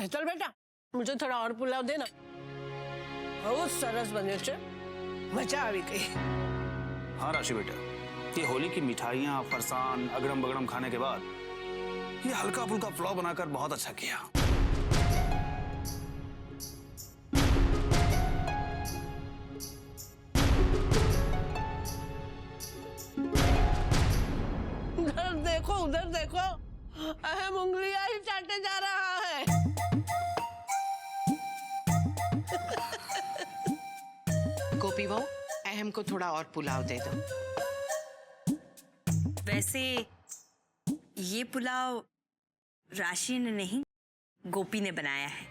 चल बेटा, मुझे थोड़ा और पुलाव देना। बहुत सरस बने छे, मजा आवी गई। हाँ राशि बेटा, ये होली की मिठाइयाँ, फरसान, अगड़म बगड़म खाने के बाद ये हल्का फुल्का पुलाव बनाकर बहुत अच्छा किया। उधर देखो, अहम उंगलियां ही चाटे जा रहा है। गोपी बहू, अहम को थोड़ा और पुलाव दे दो। वैसे ये पुलाव राशि ने नहीं, गोपी ने बनाया है।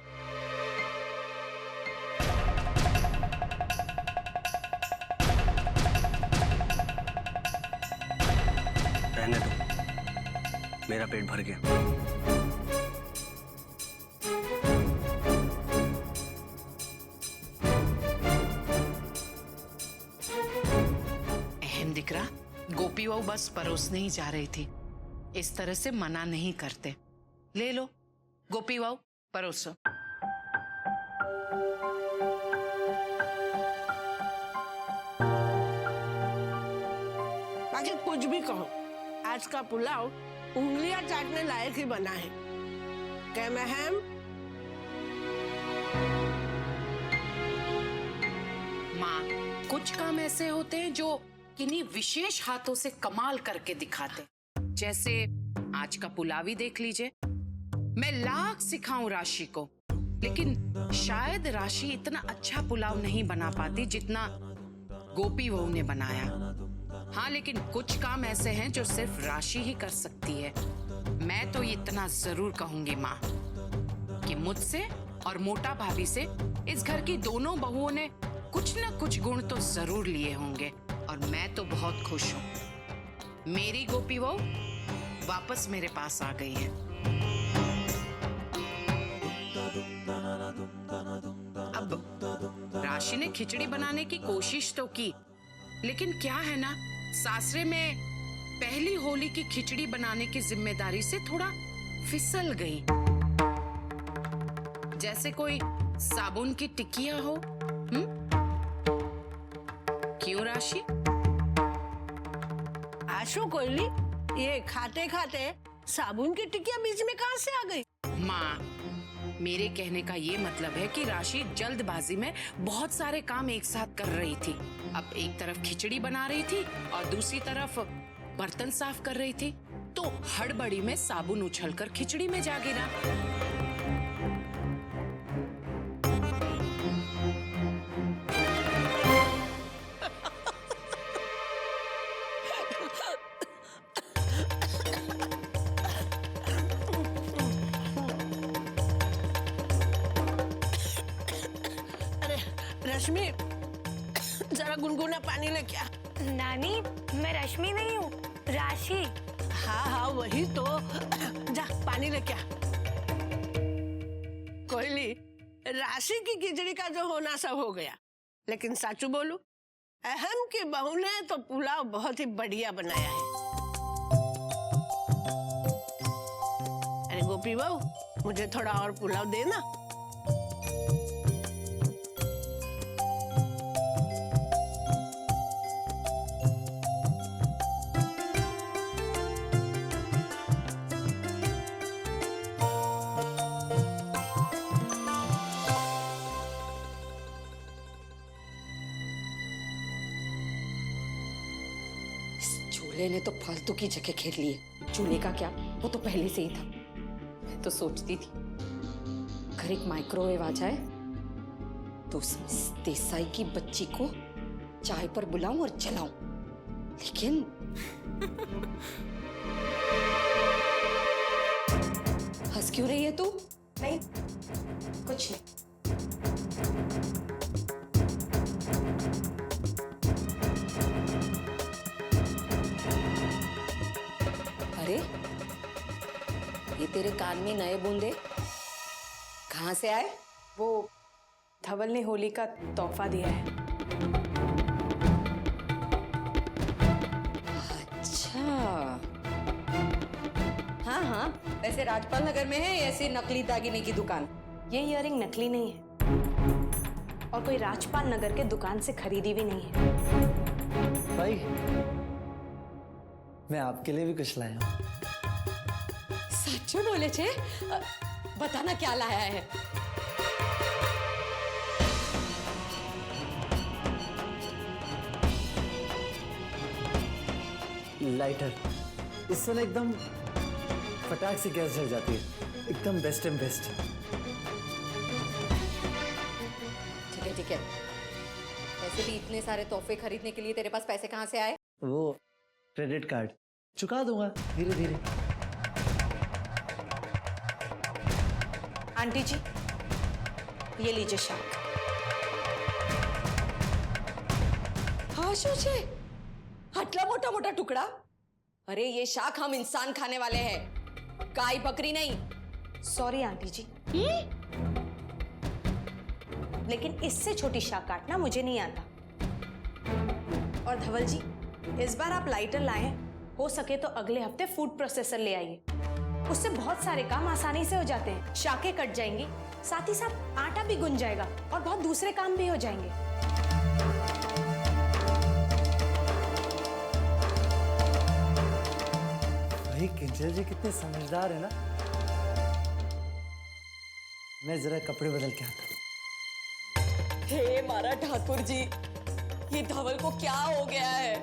रहने दो, मेरा पेट भर गया। अहम दिख रहा, गोपी बहू बस परोसने ही जा रही थी, इस तरह से मना नहीं करते। ले लो गोपी बहू, परोसो। बाकी कुछ भी कहो, आज का पुलाव उंगलियां चाटने लायक ही बना है। क्या महम? माँ, कुछ काम ऐसे होते हैं जो किन्हीं विशेष हाथों से कमाल करके दिखाते, जैसे आज का पुलाव ही देख लीजिए। मैं लाख सिखाऊं राशि को, लेकिन शायद राशि इतना अच्छा पुलाव नहीं बना पाती जितना गोपी बहू ने बनाया। हाँ, लेकिन कुछ काम ऐसे हैं जो सिर्फ राशि ही कर सकती है। मैं तो इतना जरूर कहूंगी माँ कि मुझसे और मोटा भाभी से इस घर की दोनों बहुओं ने कुछ न कुछ गुण तो जरूर लिए होंगे, और मैं तो बहुत खुश हूँ। मेरी गोपी बहू वापस मेरे पास आ गई है। अब राशि ने खिचड़ी बनाने की कोशिश तो की, लेकिन क्या है ना, सासरे में पहली होली की खिचड़ी बनाने की जिम्मेदारी से थोड़ा फिसल गई, जैसे कोई साबुन की टिकिया हो। क्यों राशि? आशु कोयली, ये खाते खाते साबुन की टिकिया बीच में कहां से आ गई? माँ, मेरे कहने का ये मतलब है कि राशि जल्दबाजी में बहुत सारे काम एक साथ कर रही थी। अब एक तरफ खिचड़ी बना रही थी और दूसरी तरफ बर्तन साफ कर रही थी, तो हड़बड़ी में साबुन उछलकर खिचड़ी में जा गिरा। रश्मि, जरा गुनगुना पानी ले क्या। नानी, मैं रश्मि नहीं हूँ, राशि। हाँ हाँ वही तो, जा पानी ले क्या। कोयली, राशि की खिचड़ी का जो होना सब हो गया, लेकिन साचू बोलू, अहम की बहू ने तो पुलाव बहुत ही बढ़िया बनाया है। अरे गोपी बहू, मुझे थोड़ा और पुलाव देना। चूल्हे ने तो फालतू की जगह घेर ली है। चूल्हे का क्या, वो तो पहले से ही था। मैं तो सोचती थी अगर एक माइक्रोवेव आ जाए तो उसमें देसाई की बच्ची को चाय पर बुलाऊं और जलाऊं, लेकिन हंस क्यों रही है तू? नहीं, कुछ नहीं। अरे, ये तेरे कान में नए बूंदे कहाँ से आए? वो धवल ने होली का तोहफा दिया है। अच्छा, हाँ हाँ, वैसे राजपाल नगर में है ऐसी नकली दागिने की दुकान। ये इयररिंग नकली नहीं है और कोई राजपाल नगर के दुकान से खरीदी भी नहीं है। भाई, मैं आपके लिए भी कुछ लाया हूँ। सच बोले छे? बताना क्या लाया है? लाइटर। इससे ना एकदम फटाक से गैस जल जाती है। एकदम बेस्ट एंड बेस्ट। ठीक है। वैसे भी इतने सारे तोहफे खरीदने के लिए तेरे पास पैसे कहाँ से आए? वो क्रेडिट कार्ड चुका दूंगा धीरे धीरे। आंटी जी, ये लीजिए शाक। हाँ शोचे, हटला मोटा मोटा टुकड़ा। अरे ये शाक हम इंसान खाने वाले हैं, गाय बकरी नहीं। सॉरी आंटी जी, लेकिन इससे छोटी शाक काटना मुझे नहीं आता। और धवल जी, इस बार आप लाइटर लाए हैं, हो सके तो अगले हफ्ते फूड प्रोसेसर ले आइए। उससे बहुत सारे काम आसानी से हो जाते हैं। शाकें कट जाएंगी, साथ ही साथ आटा भी गुन जाएगा और बहुत दूसरे काम भी हो जाएंगे। भाई किंजल जी कितने समझदार है ना। मैं जरा कपड़े बदल के आता हूँ। हे मारा ठाकुर जी, ये धवल को क्या हो गया है?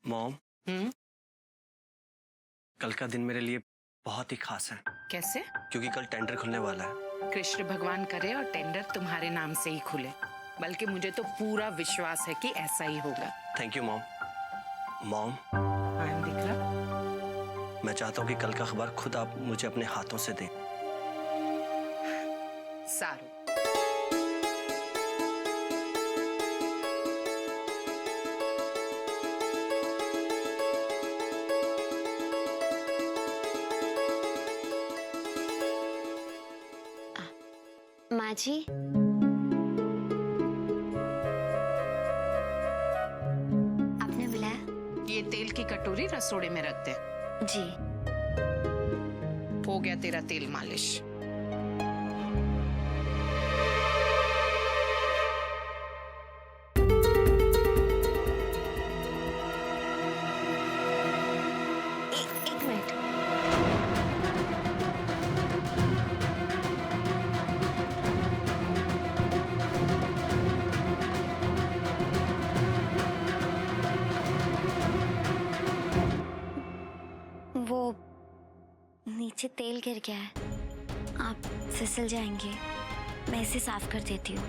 मॉम, कल का दिन मेरे लिए बहुत ही खास है। कैसे? क्योंकि कल टेंडर खुलने वाला है। कृष्ण भगवान करे और टेंडर तुम्हारे नाम से ही खुले। बल्कि मुझे तो पूरा विश्वास है कि ऐसा ही होगा। Thank you mom. मॉम, हाँ दिख रहा। मैं चाहता हूँ कि कल का अखबार खुद आप मुझे अपने हाथों से दें। सारू। माँ जी, आपने बुलाया? ये तेल की कटोरी रसोड़े में रख दे। जी। हो गया तेरा तेल मालिश। एक मिनट। वो नीचे तेल गिर गया है, आप फिसल जाएंगे। मैं इसे साफ कर देती हूँ।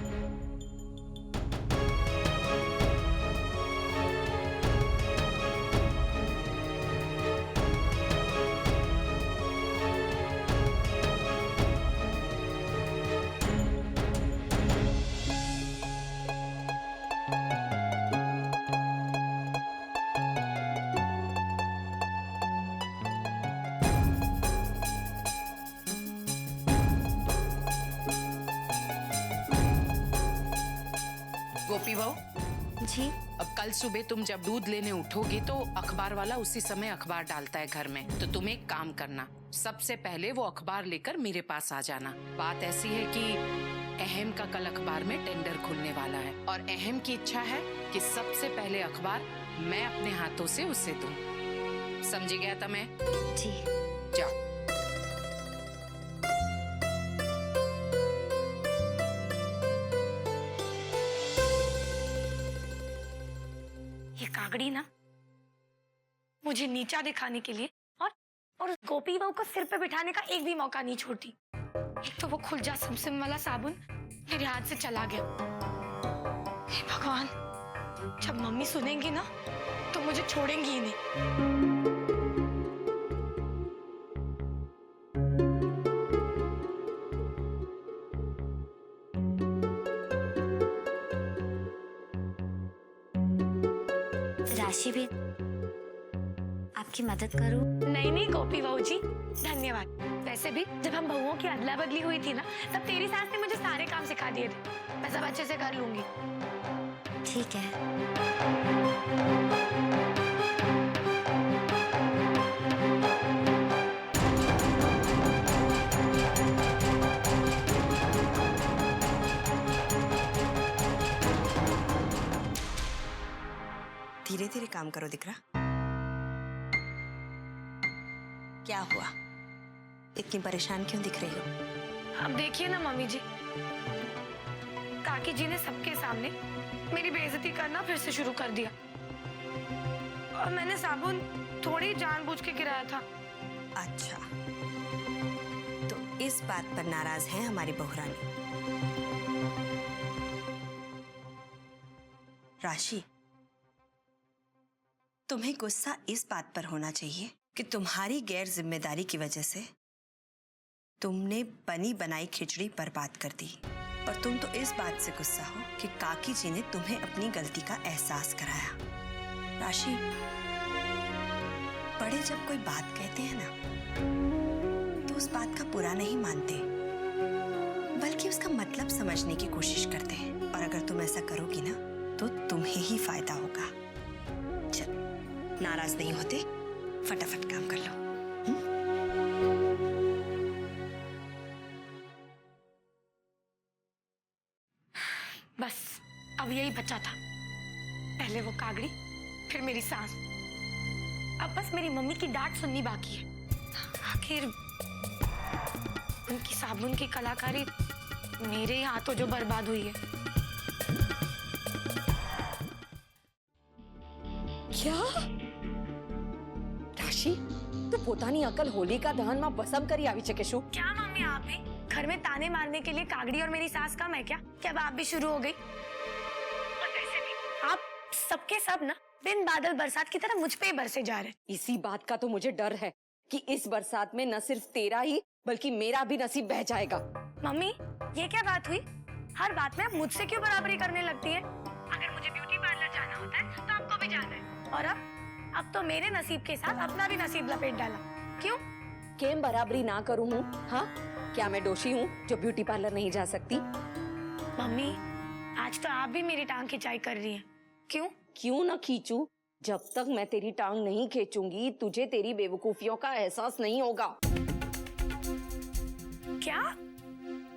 गोपी बहू जी। अब कल सुबह तुम जब दूध लेने उठोगी तो अखबार वाला उसी समय अखबार डालता है घर में। तो तुम एक काम करना, सबसे पहले वो अखबार लेकर मेरे पास आ जाना। बात ऐसी है कि अहम का कल अखबार में टेंडर खुलने वाला है और अहम की इच्छा है कि सबसे पहले अखबार मैं अपने हाथों से उसे दूं। समझी गया तुम्हें? जी। जाओ। ये कागड़ी ना मुझे नीचा दिखाने के लिए और गोपी बहू को सिर पे बिठाने का एक भी मौका नहीं छोड़ती। एक तो वो खुलजा समसम वाला साबुन मेरे हाथ से चला गया। हे भगवान, जब मम्मी सुनेंगी ना तो मुझे छोड़ेंगी ही नहीं। राशि भी आपकी मदद करूं? नहीं नहीं गोपी बहू जी, धन्यवाद। वैसे भी जब हम बहुओं की अदला बदली हुई थी ना, तब तेरी सास ने मुझे सारे काम सिखा दिए थे। मैं सब अच्छे से कर लूंगी। ठीक है। धीरे धीरे काम करो दिकरा। क्या हुआ, इतनी परेशान क्यों दिख रही हो? अब देखिए ना मम्मी जी, काकी जी ने सबके सामने मेरी बेइज्जती करना फिर से शुरू कर दिया। और मैंने साबुन थोड़ी जानबूझ के गिराया था। अच्छा, तो इस बात पर नाराज है हमारी बहुरानी। राशि, तुम्हें गुस्सा इस बात पर होना चाहिए कि तुम्हारी गैर जिम्मेदारी की वजह से तुमने बनी बनाई खिचड़ी बर्बाद कर दी। और तुम तो इस बात से गुस्सा हो कि काकी जी ने तुम्हें अपनी गलती का एहसास कराया। राशि, बड़े जब कोई बात कहते हैं ना तो उस बात का बुरा नहीं मानते, बल्कि उसका मतलब समझने की कोशिश करते हैं। और अगर तुम ऐसा करोगी ना तो तुम्हें ही फायदा होगा। चल, नाराज नहीं होते, फटाफट काम कर लो। बस अब यही बचा था, पहले वो कागड़ी, फिर मेरी सास। अब बस मेरी मम्मी की डांट सुननी बाकी है। आखिर उनकी साबुन की कलाकारी मेरे ही हाथों जो बर्बाद हुई है। क्या राशि, तू पोतानी अकल होलिका दहन में भस्म करी आवी छे के शू? क्या मम्मी, आप भी घर में ताने मारने के लिए कागड़ी और मेरी सास कम है क्या? क्या अब आप भी शुरू हो गई? और वैसे भी आप सबके सब ना बिन बादल बरसात की तरह मुझ पे ही बरसे जा रहे। इसी बात का तो मुझे डर है कि इस बरसात में न सिर्फ तेरा ही बल्कि मेरा भी नसीब बह जाएगा। मम्मी, ये क्या बात हुई? हर बात में आप मुझसे क्यों बराबरी करने लगती है? अगर मुझे ब्यूटी पार्लर जाना होता है तो आपको भी जाना है। और अब तो मेरे नसीब के साथ अपना भी नसीब लपेट डाला। क्यों? केम बराबरी ना करूं हूँ? हाँ, क्या मैं दोषी हूँ जो ब्यूटी पार्लर नहीं जा सकती? मम्मी, आज तो आप भी मेरी टांग खिंचाई कर रही हैं। क्यों? क्यों ना खींचूं? जब तक मैं तेरी टांग नहीं खींचूंगी तुझे तेरी बेवकूफियों का एहसास नहीं होगा। क्या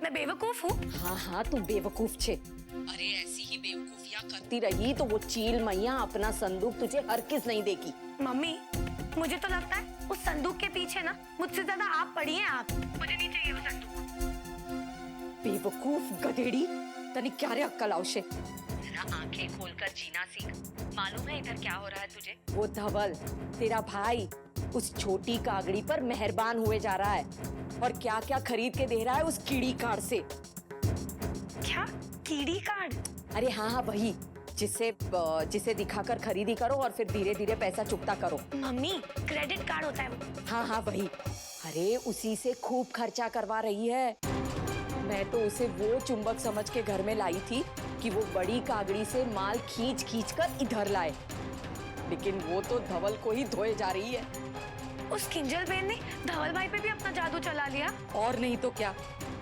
मैं बेवकूफ हूँ? हाँ हाँ, तू बेवकूफ छे। अरे ऐसी ही बेवकूफियां करती रही तो वो चील मैया अपना संदूक तुझे हरगिज नहीं देगी। मम्मी, मुझे तो लगता है उस संदूक के पीछे ना मुझसे ज्यादा आप पड़ी हैं। आप, मुझे नहीं चाहिए वो संदूक। बेवकूफ गधेड़ी, तनी क्या रे अक्कल आवशे? जरा आंखें खोलकर जीना सीख। मालूम है इधर क्या हो रहा है तुझे? वो धवल, तेरा भाई, उस छोटी कागड़ी पर मेहरबान हुए जा रहा है और क्या क्या खरीद के दे रहा है उस कीड़ी कार्ड से। क्या कीड़ी कार्ड? अरे हाँ हाँ, वही जिसे दिखाकर खरीदी करो और फिर धीरे धीरे पैसा चुकता करो। मम्मी, क्रेडिट कार्ड होता है वो। हाँ हाँ वही। अरे उसी से खूब खर्चा करवा रही है। मैं तो उसे वो चुंबक समझ के घर में लाई थी कि वो बड़ी कागड़ी से माल खींच खींच कर इधर लाए, लेकिन वो तो धवल को ही धोए जा रही है। उस किंजल बहन ने धवल भाई पे भी अपना जादू चला लिया। और नहीं तो क्या,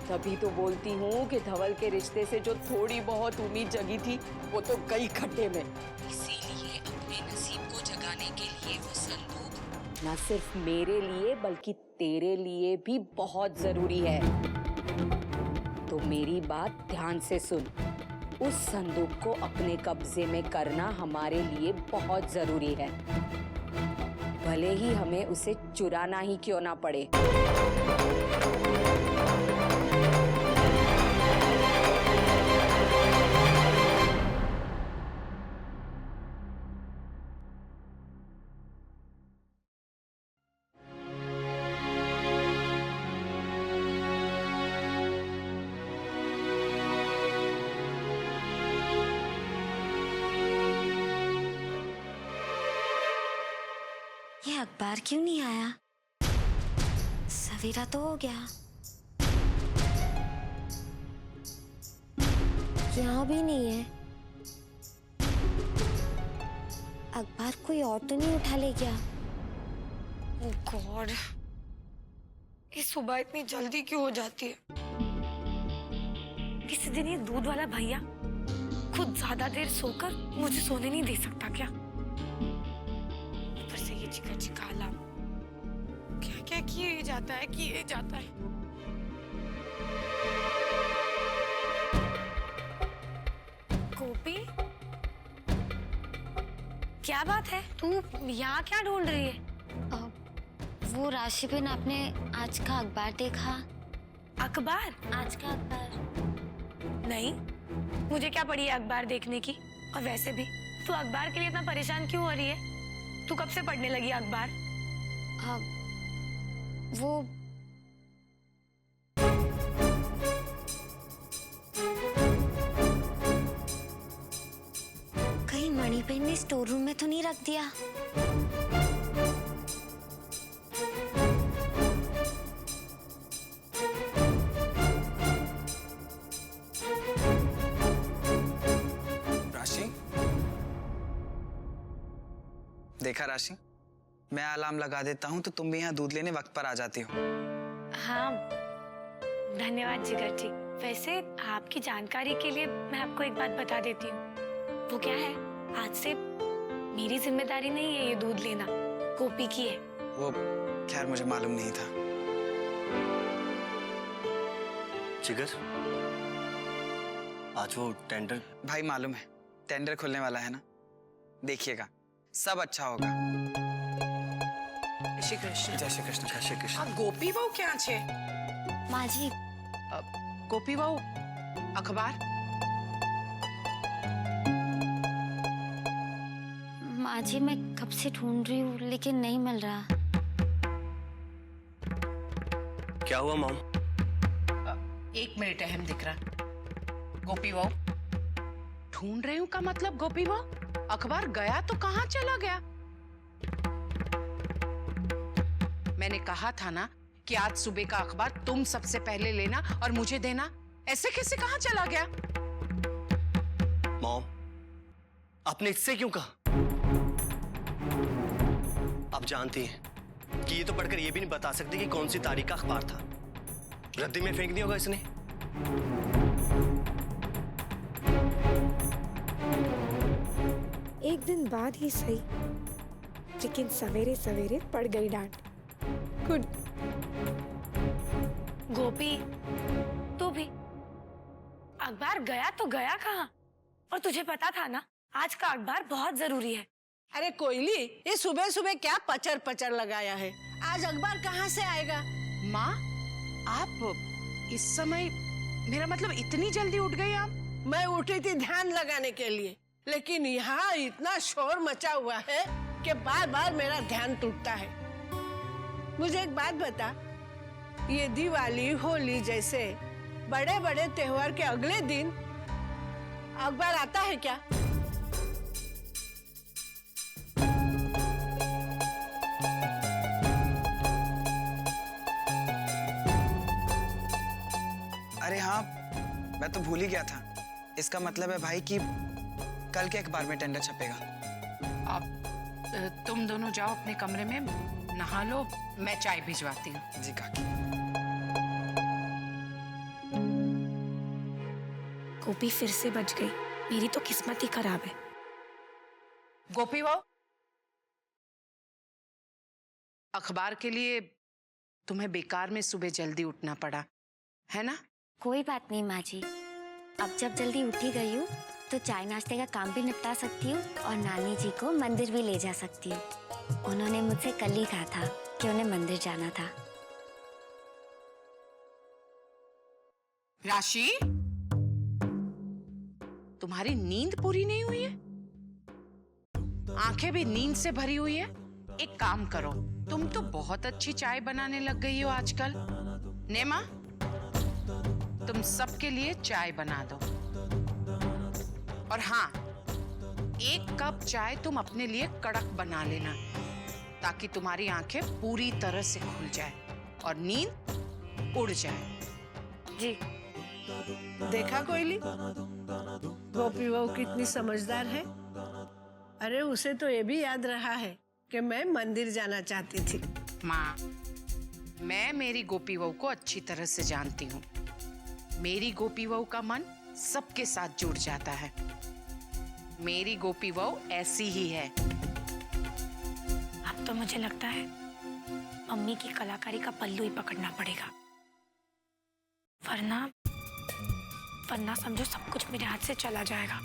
तभी तो बोलती हूँ कि धवल के रिश्ते से जो थोड़ी बहुत उम्मीद जगी थी वो तो गई खड्डे में। इसीलिए अपने नसीब को जगाने के लिए वो संदूक न सिर्फ मेरे लिए बल्कि तेरे लिए भी बहुत जरूरी है। तो मेरी बात ध्यान से सुन, उस संदूक को अपने कब्जे में करना हमारे लिए बहुत जरूरी है, भले ही हमें उसे चुराना ही क्यों ना पड़े। ये अखबार क्यों नहीं आया? सवेरा तो हो गया, यहाँ भी नहीं है। अखबार कोई और तो नहीं उठा ले गया? ओह गॉड, इस सुबह इतनी जल्दी क्यों हो जाती है? किसी दिन ये दूध वाला भैया खुद ज्यादा देर सोकर मुझे सोने नहीं दे सकता क्या? ऊपर से ये चिका चिकाला, क्या क्या किए जाता है। गोपी, क्या बात है? तू यहाँ क्या ढूंढ रही है? वो राशि बेन, आपने आज का अखबार देखा? अखबार? आज का अखबार? नहीं, मुझे क्या पड़ी है अखबार देखने की? और वैसे भी तू अखबार के लिए इतना परेशान क्यों हो रही है? तू कब से पढ़ने लगी अखबार? वो कहीं मणिबेन ने स्टोर रूम में तो नहीं रख दिया? राशि, देखा राशि, मैं अलार्म लगा देता हूँ तो तुम भी यहाँ दूध लेने वक्त पर आ जाती हो। हाँ, धन्यवाद जिगर जी। वैसे आपकी जानकारी के लिए मैं आपको एक बात बता देती हूँ। वो क्या है, आज से मेरी जिम्मेदारी नहीं है ये दूध लेना, गोपी की है। वो खैर मुझे मालूम नहीं था। जिगर, आज वो टेंडर? भाई मालूम है, टेंडर खुलने वाला है ना, देखिएगा सब अच्छा होगा। श्री कृष्ण। जय श्री कृष्ण। जय श्री कृष्ण। गोपी बहू क्या छे? माँ जी, गोपी बहू अखबार? माँ जी, मैं कब से ढूंढ रही हूँ लेकिन नहीं मिल रहा। क्या हुआ मॉम? एक मिनट अहम दिख रहा। गोपी बहू ढूंढ रही हूँ का मतलब? गोपी बहू अखबार गया तो कहाँ चला गया? मैंने कहा था ना कि आज सुबह का अखबार तुम सबसे पहले लेना और मुझे देना। ऐसे कैसे कहाँ चला गया? मॉम, आपने इससे क्यों कहा? आप जानती हैं कि ये तो पढ़कर ये भी नहीं बता सकते कि कौन सी तारीख का अखबार था। रद्दी में फेंक दिया होगा इसने। एक दिन बाद ही सही, लेकिन सवेरे सवेरे पड़ गई डांट। गुड। गोपी, तू भी अखबार गया तो गया कहाँ? और तुझे पता था ना आज का अखबार बहुत जरूरी है। अरे कोयली, ये सुबह सुबह क्या पचर पचर लगाया है? आज अखबार कहाँ से आएगा? माँ, आप इस समय, मेरा मतलब इतनी जल्दी उठ गई आप? मैं उठी थी ध्यान लगाने के लिए, लेकिन यहाँ इतना शोर मचा हुआ है कि बार बार मेरा ध्यान टूटता है। मुझे एक बात बता, ये दिवाली, होली जैसे बड़े बड़े त्योहार के अगले दिन अखबार आता है क्या? अरे हाँ, मैं तो भूल ही गया था। इसका मतलब है भाई कि कल के अखबार में टेंडर छपेगा। आप तुम दोनों जाओ अपने कमरे में, नहा लो, मैं चाय भिजवाती हूँ। जी काकी। गोपी फिर से बच गई। मेरी तो किस्मत ही खराब है। गोपी बहू, अखबार के लिए तुम्हें बेकार में सुबह जल्दी उठना पड़ा है ना? कोई बात नहीं माँ जी, अब जब जल्दी उठी गई हूँ तो चाय नाश्ते का काम भी निपटा सकती हूँ और नानी जी को मंदिर भी ले जा सकती हूँ। उन्होंने मुझसे कल ही कहा था कि उन्हें मंदिर जाना था। राशि, तुम्हारी नींद पूरी नहीं हुई है? आंखें भी नींद से भरी हुई है। एक काम करो, तुम तो बहुत अच्छी चाय बनाने लग गई हो आजकल। नेमा, तुम सबके लिए चाय बना दो। और हाँ, एक कप चाय तुम अपने लिए कड़क बना लेना, ताकि तुम्हारी आंखें पूरी तरह से खुल जाए और नींद उड़ जाए। जी। देखा कोयली, गोपी बहू कितनी समझदार है। अरे उसे तो ये भी याद रहा है कि मैं मंदिर जाना चाहती थी। माँ, मैं मेरी गोपी बहू को अच्छी तरह से जानती हूँ। मेरी गोपी बहू का मन सबके साथ जुड़ जाता है। मेरी गोपी बहू ऐसी ही है। अब तो मुझे लगता है मम्मी की कलाकारी का पल्लू ही पकड़ना पड़ेगा, वरना समझो सब कुछ मेरे हाथ से चला जाएगा।